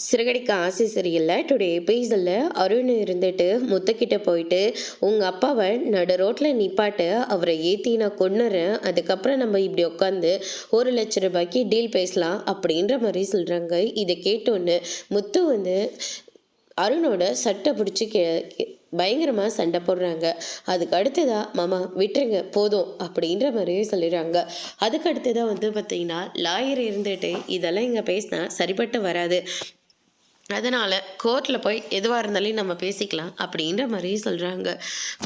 சிறகடிக்க ஆசை சரியில்லை டுடே எபிசோடில் அருண் இருந்துட்டு முத்துக்கிட்ட போயிட்டு உங்கள் அப்பாவை நடு ரோட்டில் நிப்பாட்டு, அவரை ஏற்றி நான் கொன்னுறேன், அதுக்கப்புறம் நம்ம இப்படி உட்காந்து 1,00,000 ரூபாய்க்கு டீல் பேசலாம் அப்படின்ற மாதிரி சொல்கிறாங்க. இதை கேட்டோன்னு முத்து அருணோட சட்டை பிடிச்சி பயங்கரமாக சண்டை போடுறாங்க. அதுக்கு அடுத்ததா மாமா விட்டுருங்க போதும் அப்படின்ற மாதிரியே சொல்லிடுறாங்க. அதுக்கு அடுத்ததாக பார்த்தீங்கன்னா லாயர் இருந்துட்டு இதெல்லாம் இங்கே பேசினா சரிப்பட்டு வராது, அதனால் கோர்ட்டில் போய் எதுவாக இருந்தாலும் நம்ம பேசிக்கலாம் அப்படின்ற மாதிரி சொல்கிறாங்க.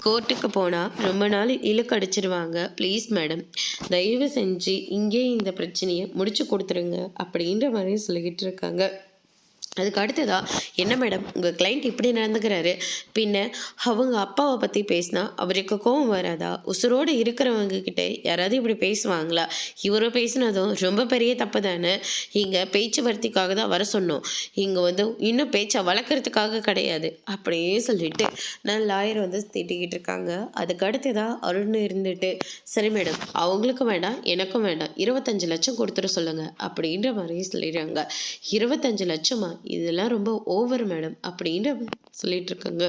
கோர்ட்டுக்கு போனால் ரொம்ப நாள் இழுக்கடிச்சிருவாங்க, ப்ளீஸ் மேடம் தயவு செஞ்சு இங்கே இந்த பிரச்சனையை முடிச்சு கொடுத்துருங்க அப்படின்ற மாதிரி சொல்லிக்கிட்டு இருக்காங்க. அதுக்கு அடுத்ததா என்ன மேடம் உங்கள் கிளைண்ட் இப்படி நடந்துக்கிறாரு, பின்ன அவங்க அப்பாவை பற்றி பேசினா அவருக்கு கோவம் வராதா, உசுரோடு இருக்கிறவங்க கிட்டே யாராவது இப்படி பேசுவாங்களா, இவரோ பேசினதும் ரொம்ப பெரிய தப்பு தானே, இங்கே பேச்சுவார்த்தைக்காக தான் வர சொன்னோம், இங்கே இன்னும் பேச்சை வளர்க்குறதுக்காக கிடையாது அப்படியே சொல்லிட்டு நான் லாயர் திட்டிக்கிட்டு இருக்காங்க. அதுக்கு அடுத்ததா அருண் இருந்துட்டு சரி மேடம் அவங்களுக்கும் வேண்டாம் எனக்கும் வேண்டாம் 25 லட்சம் கொடுத்துட சொல்லுங்க அப்படின்ற மாதிரி சொல்லிடுறாங்க. 25 லட்சமா, இதெல்லாம் ரொம்ப ஓவர் மேடம் அப்படின்ற சொல்லிட்டு இருக்காங்க.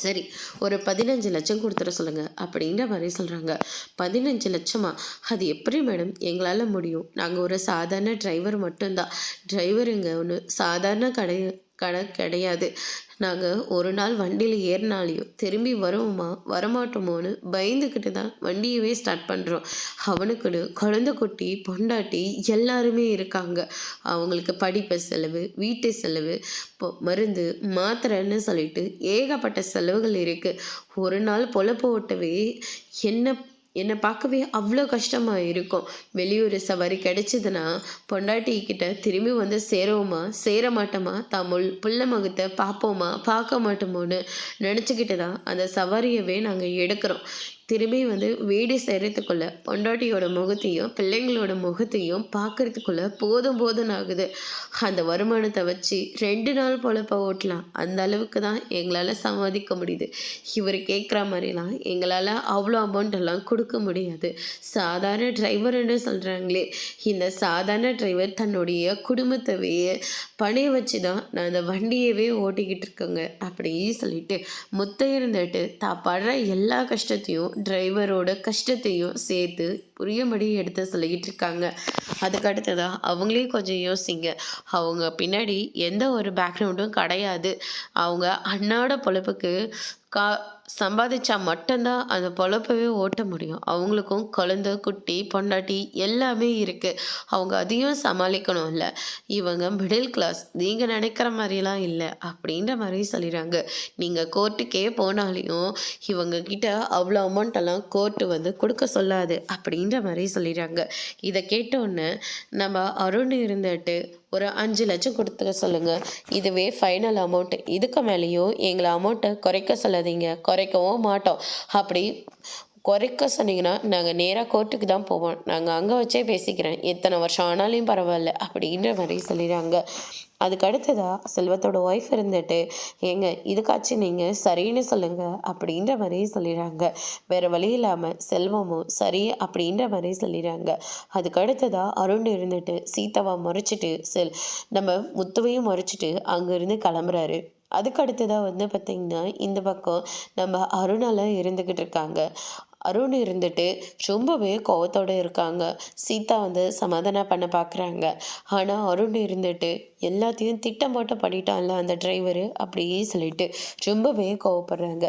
சரி ஒரு 15 லட்சம் கொடுத்துட சொல்லுங்க அப்படின்ற மாதிரி சொல்கிறாங்க. 15 லட்சமா, அது எப்படி மேடம் எங்களால் முடியும், நாங்கள் ஒரு சாதாரண டிரைவர் மட்டும்தான், டிரைவருங்க ஒன்று சாதாரண கிடையாது, நாங்கள் ஒரு நாள் வண்டியில் ஏறினாலையும் திரும்பி வருவோமா வரமாட்டோமோன்னு பயந்துக்கிட்டு தான் வண்டியவே ஸ்டார்ட் பண்ணுறோம். அவனுக்குன்னு குழந்தை குட்டி பொண்டாட்டி எல்லாருமே இருக்காங்க, அவங்களுக்கு படிப்பு செலவு, வீட்டு செலவு, மருந்து மாத்திரைன்னு சொல்லிட்டு ஏகப்பட்ட செலவுகள் இருக்குது. ஒரு நாள் பொழப்பு ஓட்டவே என்னை பார்க்கவே அவ்வளோ கஷ்டமாக இருக்கும். வெளியூர் சவாரி கிடைச்சிதுன்னா பொண்டாட்டிக்கிட்ட திரும்பி சேருவோமா சேர மாட்டோமா, தமிழ் புள்ள முகத்தை பார்ப்போமா பார்க்க மாட்டோமோன்னு நினச்சிக்கிட்டு தான் அந்த சவாரியவே நாங்கள் எடுக்கிறோம். திரும்பி வீடு செய்கிறதுக்குள்ளே பொண்டாட்டியோட முகத்தையும் பிள்ளைங்களோட முகத்தையும் பார்க்குறதுக்குள்ளே போதும் ஆகுது. அந்த வருமானத்தை வச்சு 2 நாள் பொழப்ப ஓட்டலாம், அந்த அளவுக்கு தான் எங்களால் சமாளிக்க முடியுது. இவர் கேட்குற மாதிரிலாம் எங்களால் அவ்வளோ அமௌண்ட்டெல்லாம் கொடுக்க முடியாது. சாதாரண டிரைவர்னு சொல்கிறாங்களே, இந்த சாதாரண டிரைவர் தன்னுடைய குடும்பத்தவே பணைய வச்சு தான் நான் அந்த வண்டியவே ஓட்டிக்கிட்டு இருக்கேங்க அப்படின்னு சொல்லிட்டு முத்த இருந்துட்டு தான் படுற எல்லா கஷ்டத்தையும் டிரைவரோட கஷ்டத்தையும் சேர்த்து புரியும்படி எடுத்து சொல்லிக்கிட்டு இருக்காங்க. அதுக்கு அடுத்ததாக அவங்களே கொஞ்சம் யோசிங்க, அவங்க பின்னாடி எந்த ஒரு பேக்ரவுண்டும் கிடையாது, அவங்க அண்ணாட பொழப்புக்கு சம்பாதிச்சா மட்டும்தான் அந்த பொழப்பவே ஓட்ட முடியும். அவங்களுக்கும் குழந்தை குட்டி பொண்டாட்டி எல்லாமே இருக்குது, அவங்க அதையும் சமாளிக்கணும். இல்லை இவங்க மிடில் கிளாஸ், நீங்கள் நினைக்கிற மாதிரிலாம் இல்லை அப்படின்ற மாதிரி சொல்லிடுறாங்க. நீங்கள் கோர்ட்டுக்கே போனாலையும் இவங்க கிட்ட அவ்வளோ அமௌண்ட்டெல்லாம் கோர்ட்டு கொடுக்க சொல்லாது அப்படின்ற மாதிரி சொல்லிடுறாங்க. இதை கேட்டோன்னே நம்ம அருண் இருந்துட்டு ஒரு 5 லட்சம் கொடுத்துக்க சொல்லுங்கள், இதுவே ஃபைனல் அமௌண்ட்டு, இதுக்கு மேலேயும் எங்களை அமௌண்ட்டை குறைக்க சொல்லாதீங்க, குறைக்கவும் மாட்டோம், அப்படி குறைக்க சொன்னீங்கன்னா நாங்கள் நேராக கோர்ட்டுக்கு தான் போவோம், நாங்கள் அங்கே வச்சே பேசிக்கிறேன், எத்தனை வருஷம் ஆனாலையும் பரவாயில்ல அப்படின்ற மாதிரி சொல்லிடுறாங்க. அதுக்கு அடுத்ததாக செல்வத்தோட ஒய்ஃப் இருந்துட்டு ஏங்க இதுக்காச்சும் நீங்கள் சரின்னு சொல்லுங்கள் அப்படின்ற மாதிரி சொல்லிடுறாங்க. வேறு வழி இல்லாமல் செல்வமும் சரி அப்படின்ற மாதிரி சொல்லிடுறாங்க. அதுக்கு அடுத்ததாக அருண் இருந்துட்டு சீதாவை முறைச்சிட்டு நம்ம முத்துவையும் முறைச்சிட்டு அங்கேருந்து கிளம்புறாரு. அதுக்கு அடுத்ததாக பார்த்திங்கன்னா இந்த பக்கம் நம்ம அருணால் இருந்துக்கிட்டு இருக்காங்க. அருண் இருந்துட்டு ரொம்பவே கோவத்தோடு இருக்காங்க. சீதா சமாதானம் பண்ண பார்க்குறாங்க. ஆனால் அருண் இருந்துட்டு எல்லாத்தையும் திட்டம் போட்டு பண்ணிட்டான்ல அந்த டிரைவரு அப்படியே சொல்லிட்டு ரொம்பவே கோவப்படுறாங்க.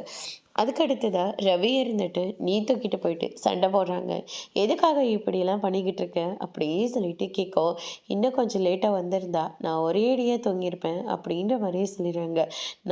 அதுக்கு அடுத்ததாக ரவி இருந்துட்டு நீ தூக்கிட்டு போயிட்டு சண்டை போடுறாங்க. எதுக்காக இப்படியெல்லாம் பண்ணிக்கிட்டு இருக்கேன் அப்படியே சொல்லிட்டு கேட்கும். இன்னும் கொஞ்சம் லேட்டாக வந்திருந்தா நான் ஒரேடியாக தொங்கியிருப்பேன் அப்படின்ற மாதிரியே சொல்லிடுறாங்க.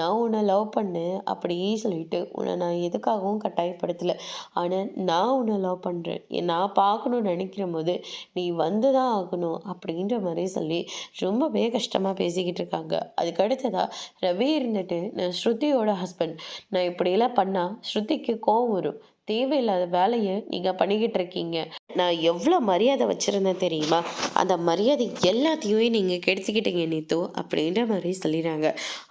நான் உன்னை லவ் பண்ணேன் அப்படியே சொல்லிட்டு உன்னை நான் எதுக்காகவும் கட்டாயப்படுத்தலை, ஆனால் நான் உன்னை லவ் பண்ணுறேன், நான் பார்க்கணுன்னு நினைக்கிற போது நீ வந்து தான் ஆகணும் அப்படின்ற மாதிரி சொல்லி ரொம்பவே கஷ்டமாக பேசிக்கிட்டு இருக்காங்க. அதுக்கு அடுத்ததாக ரவி இருந்துட்டு நான் ஸ்ருதியோட ஹஸ்பண்ட், நான் இப்படியெல்லாம் பண்ணால் ஸ்ருதிக்கு கோவம் வரும், தேவையில்லாத வேலையை நீங்கள் பண்ணிக்கிட்டு இருக்கீங்க. நான் எவ்வளோ மரியாதை வச்சுருந்தேன் தெரியுமா? அந்த மரியாதை எல்லாத்தையுமே நீங்கள் கெடுத்துக்கிட்டீங்க நீத்து அப்படின்ற மாதிரி சொல்லிடுறாங்க.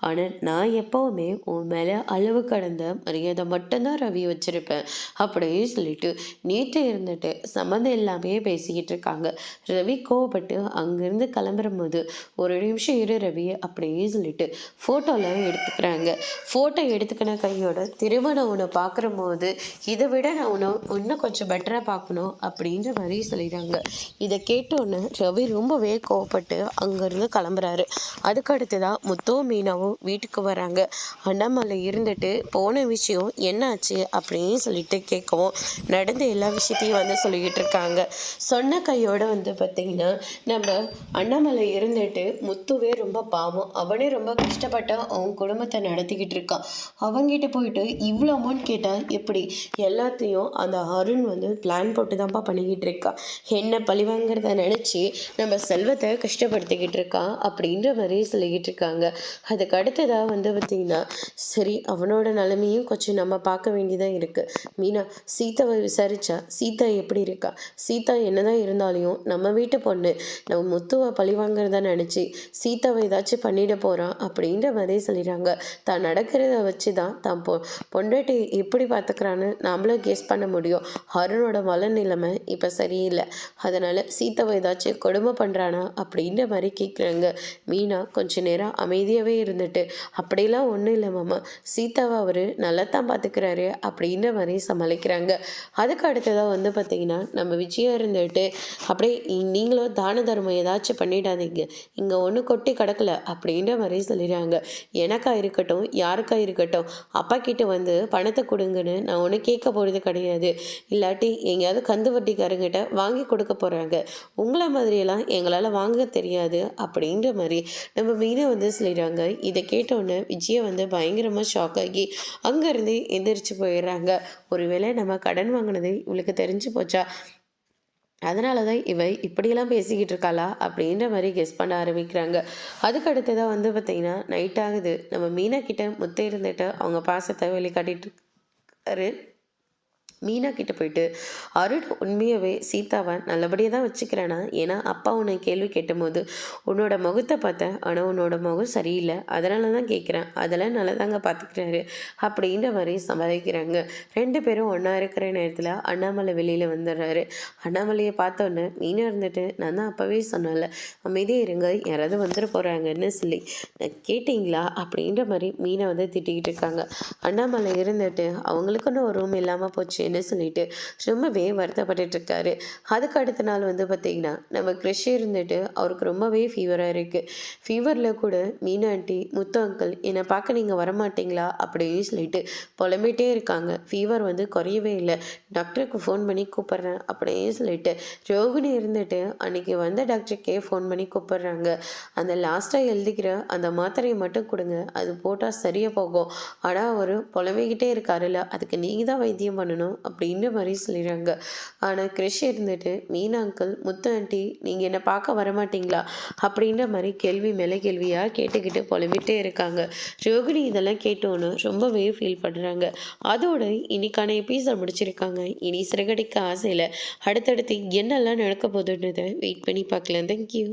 ஆனால் நான் எப்போவுமே உன் மேலே அளவு கடந்த மரியாதை மட்டும்தான் ரவி வச்சுருப்பேன் அப்படின்னு சொல்லிட்டு நேற்று இருந்துட்டு சம்மந்தம் எல்லாமே பேசிக்கிட்டு இருக்காங்க. ரவி கோவப்பட்டு அங்கேருந்து கிளம்பும்போது ஒரு நிமிஷம் இரு ரவி அப்படின்னு சொல்லிட்டு ஃபோட்டோலாம் எடுத்துக்கிறாங்க. ஃபோட்டோ எடுத்துக்கின கையோட திரும்ப உன்னை பார்க்குற போது இதை விட நான் இன்னும் கொஞ்சம் பெட்டராக பார்க்கணும் அப்படின்ற மாதிரி சொல்லிடுறாங்க. இதை கேட்டோன்னு ரவி ரொம்பவே கோவப்பட்டு அங்கேருந்து கிளம்புறாரு. அதுக்கடுத்து தான் முத்துவும் மீனாவும் வீட்டுக்கு வராங்க. அண்ணாமலை இருந்துட்டு போன விஷயம் என்னாச்சு அப்படின்னு சொல்லிட்டு கேட்கவும் நடந்த எல்லா விஷயத்தையும் வந்து சொல்லிக்கிட்டு இருக்காங்க. சொன்ன கையோட வந்து பார்த்திங்கன்னா நம்ம அண்ணாமலை இருந்துட்டு முத்துவே ரொம்ப பாவம், அவனே ரொம்ப கஷ்டப்பட்டு அவன் குடும்பத்தை நடத்திக்கிட்டு இருக்கான். அவங்ககிட்ட போயிட்டு இவ்வளோ அமௌண்ட் கேட்டால் எப்படி? எல்லாத்தையும் அந்த அருண் வந்து பிளான் போட்டு தான்ப்பா பண்ணிக்கிட்டு இருக்கான். என்ன பழிவாங்கிறத நினச்சி நம்ம செல்வத்தை கஷ்டப்படுத்திக்கிட்டு இருக்கான் அப்படின்ற மாதிரி சொல்லிக்கிட்டு இருக்காங்க. அதுக்கு அடுத்ததாக வந்து பார்த்திங்கன்னா சரி அவனோட நிலைமையும் கொஞ்சம் நம்ம பார்க்க வேண்டியதாக இருக்குது. மீனா சீதாவை விசாரிச்சா சீதா எப்படி இருக்கா? சீதா என்னதான் இருந்தாலையும் நம்ம வீட்டு பொண்ணு, நம்ம முத்துவை பழிவாங்கிறத நினச்சி சீதாவை ஏதாச்சும் பண்ணிட போகிறான் அப்படின்ற மாதிரி சொல்லிடுறாங்க. தான் நடக்கிறத வச்சு தான் தான் பொண்டாட்டி எப்படி பார்த்துக்கிறான்னு நாமளும் கெஸ் பண்ண முடியும். அருணோட நிலைமை இப்போ சரியில்லை, அதனால் சீதாவை ஏதாச்சும் கொடுமை பண்ணுறானா அப்படின்ற மாதிரி கேட்குறாங்க. மீனா கொஞ்ச நேரம் அமைதியாகவே இருந்துட்டு அப்படிலாம் ஒன்றும் இல்லை மாமா, சீதாவை அவர் நல்லா தான் பார்த்துக்கிறாரு அப்படின்ற மாதிரி சமாளிக்கிறாங்க. அதுக்கு அடுத்ததாக வந்து பார்த்திங்கன்னா நம்ம விஜயா இருந்துட்டு அப்படியே நீங்களும் தான தர்மம் ஏதாச்சும் பண்ணிடாதீங்க, இங்கே ஒன்றும் கொட்டி கிடக்கல அப்படின்ற மாதிரி சொல்லிடுறாங்க. எனக்கா இருக்கட்டும் யாருக்கா இருக்கட்டும் அப்பா கிட்ட வந்து பணத்தை கொடுங்கன்னு நான் ஒன்று கேட்க போகிறது கிடையாது. இல்லாட்டி எங்கேயாவது கந்து வட்டிக்காரங்கிட்ட வாங்கி கொடுக்க போகிறாங்க. உங்களை மாதிரியெல்லாம் எங்களால் வாங்க தெரியாது அப்படின்ற மாதிரி நம்ம மீனை வந்து சொல்லிடுறாங்க. இதை கேட்டோன்னே விஜயை வந்து பயங்கரமாக ஷாக் ஆகி அங்கேருந்து எந்திரிச்சு போயிடுறாங்க. ஒருவேளை நம்ம கடன் வாங்கினது இவளுக்கு தெரிஞ்சு போச்சா, அதனால தான் இவை இப்படியெல்லாம் பேசிக்கிட்டு இருக்காளா அப்படின்ற மாதிரி கெஸ் பண்ண ஆரம்பிக்கிறாங்க. அதுக்கு அடுத்ததாக வந்து பார்த்திங்கன்னா நைட் ஆகுது. நம்ம மீனா கிட்ட முத்தை இருந்துட்டு அவங்க பாசத்தை வெளிக்காட்டிட்டு இருக்காரு. மீனா கிட்ட போயிட்டு அருண் உண்மையாகவே சீதாவை நல்லபடியாக தான் வச்சுக்கிறேனா? ஏன்னா அப்பா உன்னை கேள்வி கேட்டபோது உன்னோட முகத்தை பார்த்தேன், ஆனால் உன்னோட முகம் சரியில்லை, அதனால தான் கேட்குறேன், அதெல்லாம் நல்லா தாங்க பார்த்துக்கிறாரு அப்படின்ற மாதிரி சமாளிக்கிறாங்க. 2 பேரும் ஒன்றா இருக்கிற நேரத்தில் அண்ணாமலை வெளியில் வந்துடுறாரு. அண்ணாமலையை பார்த்தோன்னே மீனா இருந்துட்டு நான் தான் அப்போவே சொன்னேன்ல அமைதியாக இருங்க யாராவது வந்துட போகிறாங்கன்னு சொல்லி கேட்டிங்களா அப்படின்ற மாதிரி மீனை வந்து திட்டிக்கிட்டு இருக்காங்க. அண்ணாமலை இருந்துட்டு அவங்களுக்குன்னு ஒரு ரூம் இல்லாமல் போச்சு என்ன சொல்லிட்டு ரொம்பவே வருத்தப்பட்டு இருக்காரு. அதுக்கு அடுத்த நாள் வந்து பார்த்தீங்கன்னா நம்ம கிறிஷ் இருந்துட்டு அவருக்கு ரொம்பவே ஃபீவராக இருக்குது. ஃபீவரில் கூட மீனா ஆண்டி முத்து அங்கிள் என்னை பார்க்க நீங்கள் வரமாட்டிங்களா அப்படின்னு சொல்லிட்டு புலம்பிகிட்டே இருக்காங்க. ஃபீவர் வந்து குறையவே இல்லை, டாக்டருக்கு ஃபோன் பண்ணி கூப்பிட்றேன் அப்படின்னு சொல்லிட்டு ரோகிணி இருந்துட்டு அன்னைக்கு வந்த டாக்டருக்கே ஃபோன் பண்ணி கூப்பிட்றாங்க. அந்த லாஸ்ட்டாக எழுதிக்கிற அந்த மாத்திரையை மட்டும் கொடுங்க, அது போட்டால் சரியாக போகும், ஆனால் அவர் புலம்பிக்கிட்டே இருக்காருல்ல அதுக்கு நீங்கள் தான் வைத்தியம் பண்ணணும் அப்படின்ற மாதிரி சொல்லிடுறாங்க. ஆனால் கிறிஷ் இருந்துட்டு மீனா அங்கிள் முத்து ஆண்டி நீங்கள் என்னை பார்க்க வரமாட்டிங்களா அப்படின்ற மாதிரி கேள்வி மேலே கேள்வியாக கேட்டுக்கிட்டு புலம்பிகிட்டே இருக்காங்க. ரோகிணி இதெல்லாம் கேட்டோன்னு ரொம்பவே ஃபீல் பண்ணுறாங்க. அதோட இன்னைக்கான எபிசோட் முடிச்சிருக்காங்க. இனி சிறகடிக்க ஆசையில் அடுத்தடுத்து என்னெல்லாம் நடக்க போகுதுன்றதை வெயிட் பண்ணி பார்க்கலாம். தேங்க்யூ.